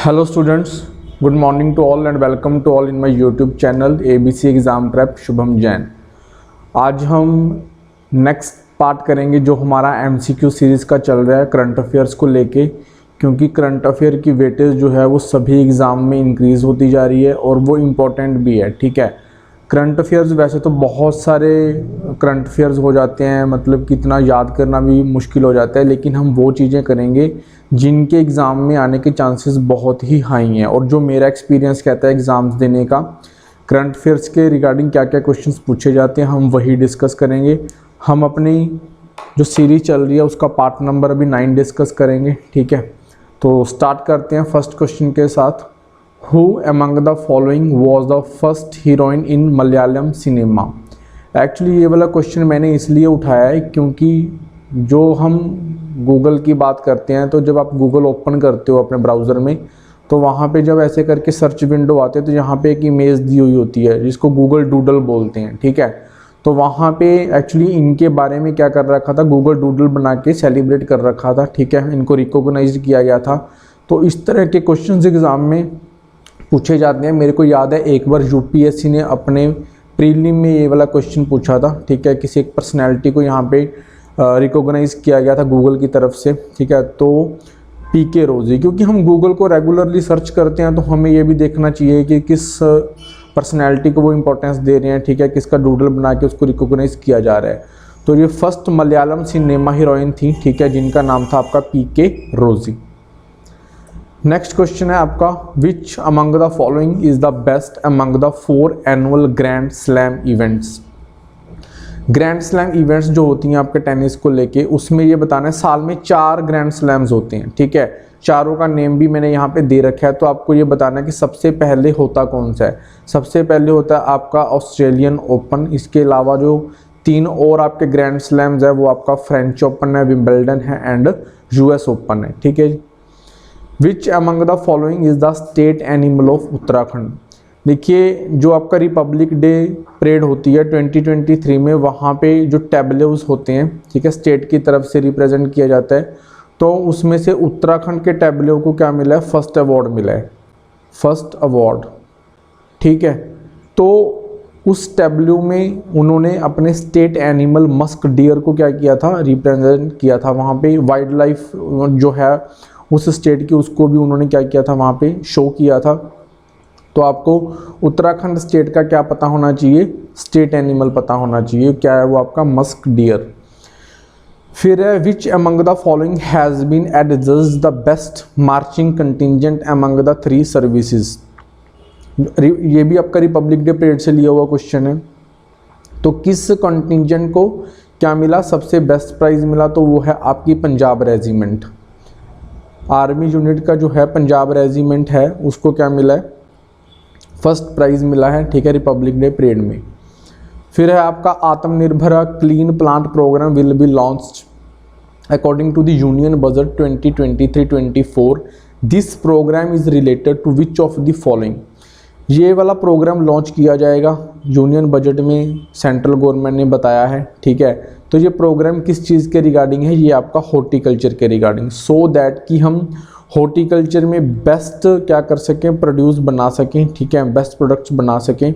Hello students, good morning to all and welcome to all in my YouTube channel ABC exam prep Shubham Jain. आज हम next part करेंगे जो हमारा MCQ series का चल रहा है करंट अफेयर्स को लेके, क्योंकि करंट अफेयर की वेटेज जो है वो सभी एग्ज़ाम में इंक्रीज़ होती जा रही है और वो इम्पोर्टेंट भी है। ठीक है, करंट अफेयर्स वैसे तो बहुत सारे करंट अफेयर्स हो जाते हैं, मतलब कि इतना याद करना भी मुश्किल हो जाता है, लेकिन हम वो चीज़ें करेंगे जिनके एग्ज़ाम में आने के चांसेस बहुत ही हाई हैं। और जो मेरा एक्सपीरियंस कहता है एग्ज़ाम्स देने का, करंट अफेयर्स के रिगार्डिंग क्या क्या क्वेश्चंस पूछे जाते हैं हम वही डिस्कस करेंगे। हम अपनी जो सीरीज चल रही है उसका पार्ट नंबर अभी 9 डिस्कस करेंगे। ठीक है, तो स्टार्ट करते हैं फर्स्ट क्वेश्चन के साथ। Who among the following was the first heroine in Malayalam cinema? Actually ये वाला क्वेश्चन मैंने इसलिए उठाया है क्योंकि जो हम गूगल की बात करते हैं, तो जब आप गूगल ओपन करते हो अपने ब्राउज़र में, तो वहाँ पे जब ऐसे करके सर्च विंडो आते हैं तो यहाँ पे एक इमेज दी हुई होती है जिसको गूगल डूडल बोलते हैं। ठीक है, तो वहाँ पे एक्चुअली इनके बारे में क्या कर रखा था, गूगल डूडल बना के सेलिब्रेट कर रखा था। ठीक है, इनको रिकॉग्नाइज किया गया था। तो इस तरह के क्वेश्चन एग्ज़ाम में पूछे जाते हैं। मेरे को याद है एक बार यूपीएससी ने अपने प्रीलिम में ये वाला क्वेश्चन पूछा था। ठीक है, किसी एक पर्सनैलिटी को यहाँ पे रिकॉग्नाइज किया गया था गूगल की तरफ से। ठीक है, तो पीके रोजी, क्योंकि हम गूगल को रेगुलरली सर्च करते हैं तो हमें ये भी देखना चाहिए कि किस पर्सनैलिटी को वो इम्पोर्टेंस दे रहे हैं। ठीक है, किसका डूडल बना के उसको रिकॉग्नाइज किया जा रहा है। तो ये फर्स्ट मलयालम सिनेमा हीरोइन थी, ठीक है, जिनका नाम था आपका पीके रोजी। नेक्स्ट क्वेश्चन है आपका, विच among the following is the best among the 4 annual grand slam events? Grand slam events जो होती हैं आपके टेनिस को लेके, उसमें ये बताना है साल में 4 ग्रैंड स्लैम्स होते हैं। ठीक है, चारों का नेम भी मैंने यहाँ पे दे रखा है, तो आपको ये बताना है कि सबसे पहले होता कौन सा है। सबसे पहले होता है आपका ऑस्ट्रेलियन ओपन। इसके अलावा जो 3 और आपके ग्रैंड स्लैम्स है वो आपका फ्रेंच ओपन है, विंबलडन है एंड यूएस ओपन है। ठीक है, which among the following is the state animal of Uttarakhand? देखिए, जो आपका रिपब्लिक डे परेड होती है 2023 में, वहाँ पे जो टैबलेस होते हैं, ठीक है, स्टेट की तरफ से रिप्रेजेंट किया जाता है, तो उसमें से उत्तराखंड के टैबले को क्या मिला है, फर्स्ट अवार्ड मिला है, फर्स्ट अवार्ड। ठीक है, तो उस टैबले में उन्होंने अपने स्टेट एनिमल मस्क डियर को क्या किया था, रिप्रेजेंट किया था। वहाँ पे वाइल्ड लाइफ जो है उस स्टेट की, उसको भी उन्होंने क्या किया था, वहाँ पे शो किया था। तो आपको उत्तराखंड स्टेट का क्या पता होना चाहिए, स्टेट एनिमल पता होना चाहिए, क्या है वो आपका मस्क डियर। फिर है, which among the following has been adjust the best marching contingent among the 3 services? ये भी आपका रिपब्लिक डे परेड से लिया हुआ क्वेश्चन है। तो किस कंटिजेंट को क्या मिला, सबसे बेस्ट प्राइज मिला, तो वो है आपकी पंजाब रेजिमेंट। आर्मी यूनिट का जो है पंजाब रेजिमेंट है, उसको क्या मिला है, फर्स्ट प्राइज़ मिला है। ठीक है, रिपब्लिक डे परेड में। फिर है आपका आत्मनिर्भर clean plant program will be launched according to the union budget 2023-24। This program is related to which of the following? ये वाला प्रोग्राम लॉन्च किया जाएगा यूनियन बजट में, सेंट्रल गवर्नमेंट ने बताया है। ठीक है, तो ये प्रोग्राम किस चीज़ के रिगार्डिंग है, ये आपका हॉर्टिकल्चर के रिगार्डिंग, सो दैट कि हम हॉर्टिकल्चर में बेस्ट क्या कर सकें, प्रोड्यूस बना सकें। ठीक है, बेस्ट प्रोडक्ट्स बना सकें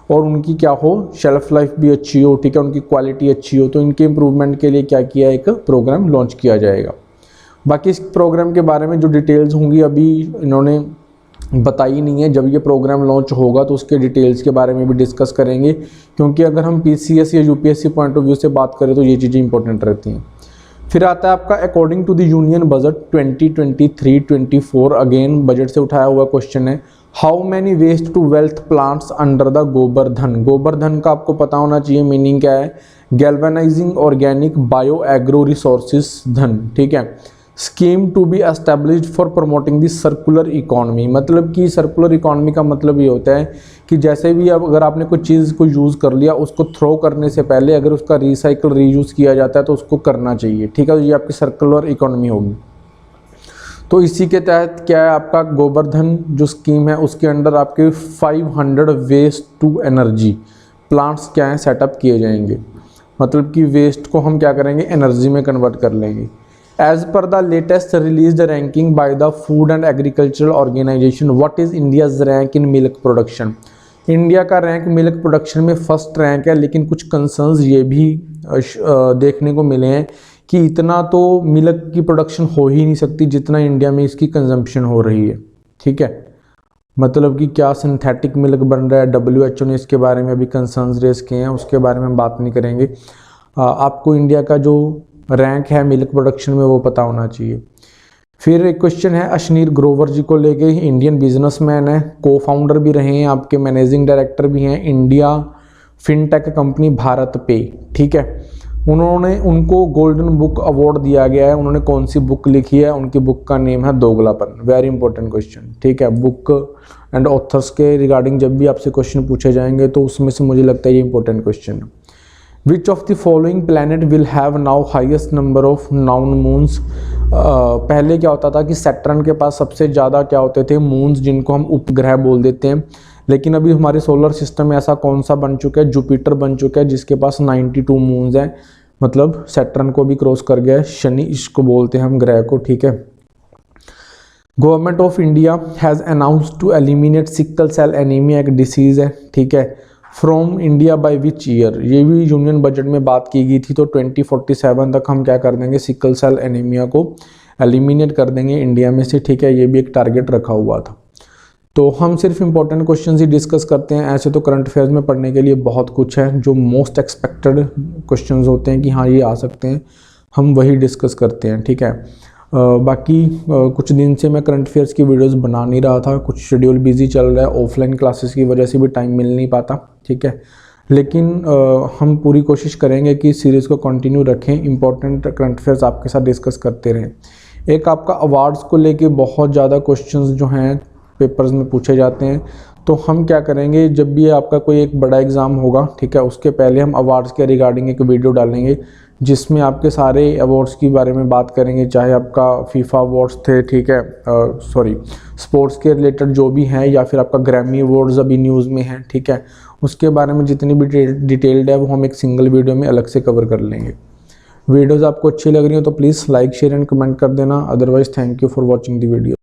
और उनकी क्या हो, शेल्फ लाइफ भी अच्छी हो। ठीक है, उनकी क्वालिटी अच्छी हो। तो इनके इम्प्रूवमेंट के लिए क्या किया, एक प्रोग्राम लॉन्च किया जाएगा। बाकी इस प्रोग्राम के बारे में जो डिटेल्स होंगी अभी इन्होंने बताई नहीं है। जब ये प्रोग्राम लॉन्च होगा तो उसके डिटेल्स के बारे में भी डिस्कस करेंगे, क्योंकि अगर हम पीसीएस या यूपीएससी पॉइंट ऑफ व्यू से बात करें तो ये चीज़ें इंपॉर्टेंट रहती हैं। फिर आता है आपका according to the union budget 2023-24, again budget से उठाया हुआ क्वेश्चन है, how many waste to wealth plants under the Gobardhan? Gobardhan का आपको पता होना चाहिए मीनिंग क्या है, galvanising organic bio agro resources धन। ठीक है, scheme to be established for promoting the circular economy. मतलब कि सर्कुलर इकोनॉमी का मतलब ये होता है कि जैसे भी अब अगर आपने कोई चीज़ को यूज़ कर लिया, उसको थ्रो करने से पहले अगर उसका रिसाइकल रीयूज़ किया जाता है तो उसको करना चाहिए। ठीक है, तो ये आपकी सर्कुलर इकोनॉमी होगी। तो इसी के तहत क्या है, आपका गोबर्धन जो स्कीम है उसके अंडर आपके 500 वेस्ट टू एनर्जी प्लांट्स क्या हैं, सेटअप किए जाएंगे। मतलब कि वेस्ट को हम क्या करेंगे, एनर्जी में कन्वर्ट कर लेंगे। As per the latest released ranking by the Food and Agricultural Organization, what is India's rank in milk production? India का रैंक मिल्क प्रोडक्शन में फर्स्ट रैंक है, लेकिन कुछ कंसर्न्स ये भी देखने को मिले हैं कि इतना तो मिल्क की प्रोडक्शन हो ही नहीं सकती जितना इंडिया में इसकी कंजम्पशन हो रही है। ठीक है, मतलब कि क्या सिंथेटिक मिल्क बन रहा है, WHO ने इसके बारे में अभी कंसर्न्स रेज किए हैं, उसके बारे में हम बात नहीं करेंगे। आपको इंडिया का जो रैंक है मिल्क प्रोडक्शन में वो पता होना चाहिए। फिर एक क्वेश्चन है अशनीर ग्रोवर जी को लेके, इंडियन बिजनेसमैन है, को फाउंडर भी रहे हैं, आपके मैनेजिंग डायरेक्टर भी हैं इंडिया फिनटेक कंपनी भारत पे। ठीक है, उनको गोल्डन बुक अवार्ड दिया गया है। उन्होंने कौन सी बुक लिखी है? उनकी बुक का नेम है दोगलापन। Very important question. ठीक है, बुक एंड ऑथर्स के रिगार्डिंग जब भी आपसे क्वेश्चन पूछे जाएंगे तो उसमें से मुझे लगता है ये इंपॉर्टेंट क्वेश्चन है। विच of the following planet will have now highest number of noun moons? पहले क्या होता था कि सैटर्न के पास सबसे ज़्यादा क्या होते थे? मून्स, जिनको हम उपग्रह बोल देते हैं। लेकिन अभी हमारे सोलर सिस्टम में ऐसा कौन सा बन चुका है? जुपिटर बन चुका है, जिसके पास 92 मून्स हैं, मतलब सैटर्न को भी क्रॉस कर गया है। शनि इसको बोलते हैं हम ग्रह को। ठीक है, government of India has announced to eliminate sickle cell anaemia, एक डिसीज़ है। ठीक है, from India by which year? ये भी यूनियन बजट में बात की गई थी। तो 2047 तक हम क्या कर देंगे? सिकल सेल एनीमिया को एलिमिनेट कर देंगे इंडिया में से। ठीक है, ये भी एक टारगेट रखा हुआ था। तो हम सिर्फ इंपॉर्टेंट क्वेश्चंस ही डिस्कस करते हैं। ऐसे तो करंट अफेयर्स में पढ़ने के लिए बहुत कुछ है, जो मोस्ट एक्सपेक्टेड क्वेश्चंस होते हैं कि हाँ ये आ सकते हैं, हम वही डिस्कस करते हैं। ठीक है, बाकी कुछ दिन से मैं करंट अफेयर्स की वीडियोस बना नहीं रहा था, कुछ शेड्यूल बिजी चल रहा है, ऑफलाइन क्लासेस की वजह से भी टाइम मिल नहीं पाता। ठीक है, लेकिन हम पूरी कोशिश करेंगे कि सीरीज़ को कंटिन्यू रखें, इंपॉर्टेंट करंट अफेयर्स आपके साथ डिस्कस करते रहें। एक आपका अवार्ड्स को लेके बहुत ज़्यादा क्वेश्चंस जो हैं पेपर्स में पूछे जाते हैं, तो हम क्या करेंगे, जब भी आपका कोई एक बड़ा एग्ज़ाम होगा, ठीक है, उसके पहले हम अवार्ड्स के रिगार्डिंग एक वीडियो डालेंगे जिसमें आपके सारे अवार्ड्स के बारे में बात करेंगे, चाहे आपका फीफा अवार्ड्स थे, ठीक है, स्पोर्ट्स के रिलेटेड जो भी हैं, या फिर आपका ग्रैमी अवार्ड्स अभी न्यूज़ में हैं। ठीक है, उसके बारे में जितनी भी डिटेल्ड है वो हम एक सिंगल वीडियो में अलग से कवर कर लेंगे। वीडियोज़ आपको अच्छी लग रही हो तो please like share and comment कर देना। Otherwise thank you for watching the video.